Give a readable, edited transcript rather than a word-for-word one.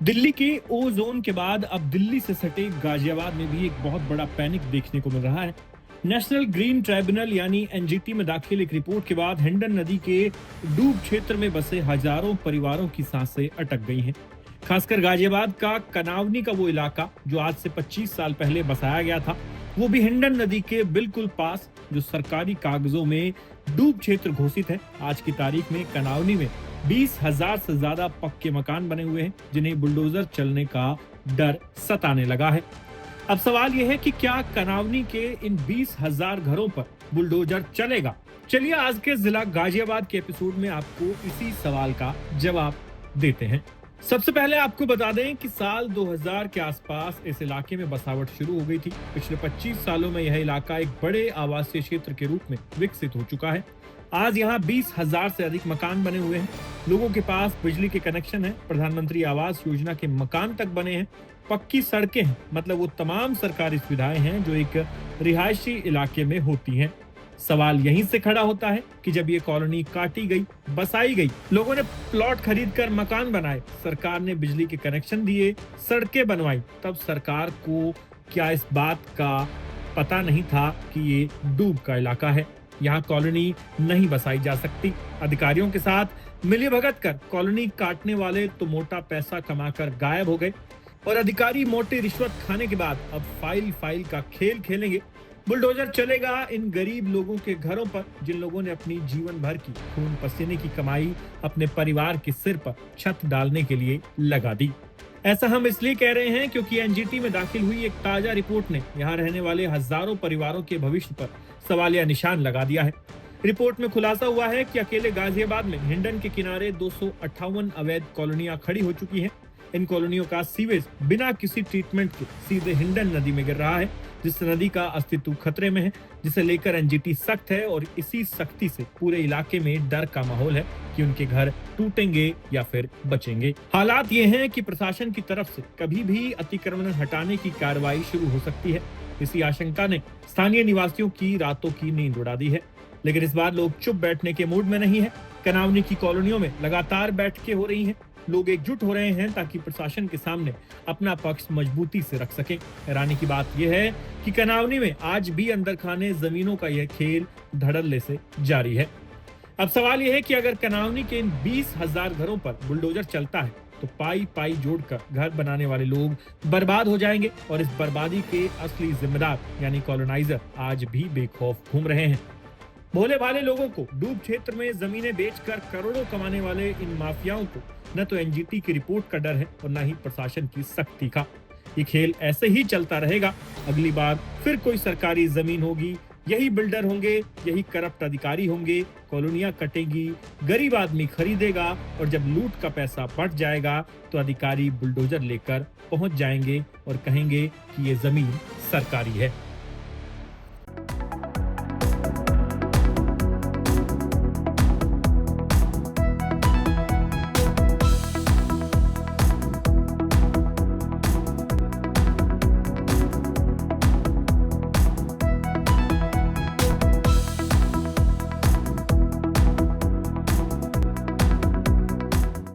दिल्ली के ओ जोन के बाद अब दिल्ली से सटे गाजियाबाद में भी एक बहुत बड़ा पैनिक देखने को मिल रहा है। नेशनल ग्रीन ट्राइब्यूनल यानी एनजीटी में दाखिल एक रिपोर्ट के बाद हिंडन नदी के डूब क्षेत्र में बसे हजारों परिवारों की सांसें अटक गई हैं। खासकर गाजियाबाद का कनावनी का वो इलाका जो आज से 25 साल पहले बसाया गया था, वो भी हिंडन नदी के बिल्कुल पास, जो सरकारी कागजों में डूब क्षेत्र घोषित है। आज की तारीख में कनावनी में 20,000 से ज्यादा पक्के मकान बने हुए हैं, जिन्हें बुलडोजर चलने का डर सताने लगा है। अब सवाल यह है कि क्या कनावनी के इन 20,000 घरों पर बुलडोजर चलेगा? चलिए आज के जिला गाजियाबाद के एपिसोड में आपको इसी सवाल का जवाब देते हैं। सबसे पहले आपको बता दें कि साल 2000 के आसपास इस इलाके में बसावट शुरू हो गई थी। पिछले 25 सालों में यह इलाका एक बड़े आवासीय क्षेत्र के रूप में विकसित हो चुका है। आज यहाँ 20,000 से अधिक मकान बने हुए हैं। लोगों के पास बिजली के कनेक्शन है, प्रधानमंत्री आवास योजना के मकान तक बने हैं, पक्की सड़कें हैं, मतलब वो तमाम सरकारी सुविधाएं हैं जो एक रिहायशी इलाके में होती हैं। सवाल यहीं से खड़ा होता है कि जब ये कॉलोनी काटी गई, बसाई गई, लोगों ने प्लॉट खरीदकर मकान बनाए, सरकार ने बिजली के कनेक्शन दिए, सड़कें बनवाई, तब सरकार को क्या इस बात का पता नहीं था कि ये डूब का इलाका है, यहाँ कॉलोनी नहीं बसाई जा सकती? अधिकारियों के साथ मिलीभगत कर कॉलोनी काटने वाले तो मोटा पैसा कमाकर गायब हो गए, और अधिकारी मोटी रिश्वत खाने के बाद अब फाइल का खेल खेलेंगे। बुलडोजर चलेगा इन गरीब लोगों के घरों पर, जिन लोगों ने अपनी जीवन भर की खून पसीने की कमाई अपने परिवार के सिर पर छत डालने के लिए लगा दी। ऐसा हम इसलिए कह रहे हैं क्योंकि एनजीटी में दाखिल हुई एक ताजा रिपोर्ट ने यहाँ रहने वाले हजारों परिवारों के भविष्य पर सवालिया निशान लगा दिया है। रिपोर्ट में खुलासा हुआ है कि अकेले गाजियाबाद में हिंडन के किनारे 258 अवैध कॉलोनियां खड़ी हो चुकी हैं। इन कॉलोनियों का सीवेज बिना किसी ट्रीटमेंट के सीधे हिंडन नदी में गिर रहा है, जिस नदी का अस्तित्व खतरे में है, जिसे लेकर एनजीटी सख्त है, और इसी सख्ती से पूरे इलाके में डर का माहौल है कि उनके घर टूटेंगे या फिर बचेंगे। हालात ये हैं कि प्रशासन की तरफ से कभी भी अतिक्रमण हटाने की कार्रवाई शुरू हो सकती है। इसी आशंका ने स्थानीय निवासियों की रातों की नींद उड़ा दी है, लेकिन इस बार लोग चुप बैठने के मूड में नहीं है। कनावनी की कॉलोनियों में लगातार बैठकें हो रही हैं, लोग एकजुट हो रहे हैं ताकि प्रशासन के सामने अपना पक्ष मजबूती से रख सकें। हैरानी की बात यह है कि कनावनी में आज भी अंदर खाने जमीनों का यह खेल धड़ल्ले से जारी है। अब सवाल यह है कि अगर कनावनी के इन 20,000 घरों पर बुलडोजर चलता है तो पाई पाई जोड़कर घर बनाने वाले लोग बर्बाद हो जाएंगे, और इस बर्बादी के असली जिम्मेदार यानी कॉलोनाइजर आज भी बेखौफ घूम रहे हैं। भोले भाले लोगों को डूब क्षेत्र में जमीनें बेचकर करोड़ों कमाने वाले इन माफियाओं को न तो एनजीटी की रिपोर्ट का डर है और न ही प्रशासन की सख्ती का। ये खेल ऐसे ही चलता रहेगा। अगली बार फिर कोई सरकारी जमीन होगी, यही बिल्डर होंगे, यही करप्ट अधिकारी होंगे, कॉलोनियां कटेगी, गरीब आदमी खरीदेगा, और जब लूट का पैसा बढ़ जाएगा तो अधिकारी बुलडोजर लेकर पहुंच जाएंगे और कहेंगे कि ये जमीन सरकारी है।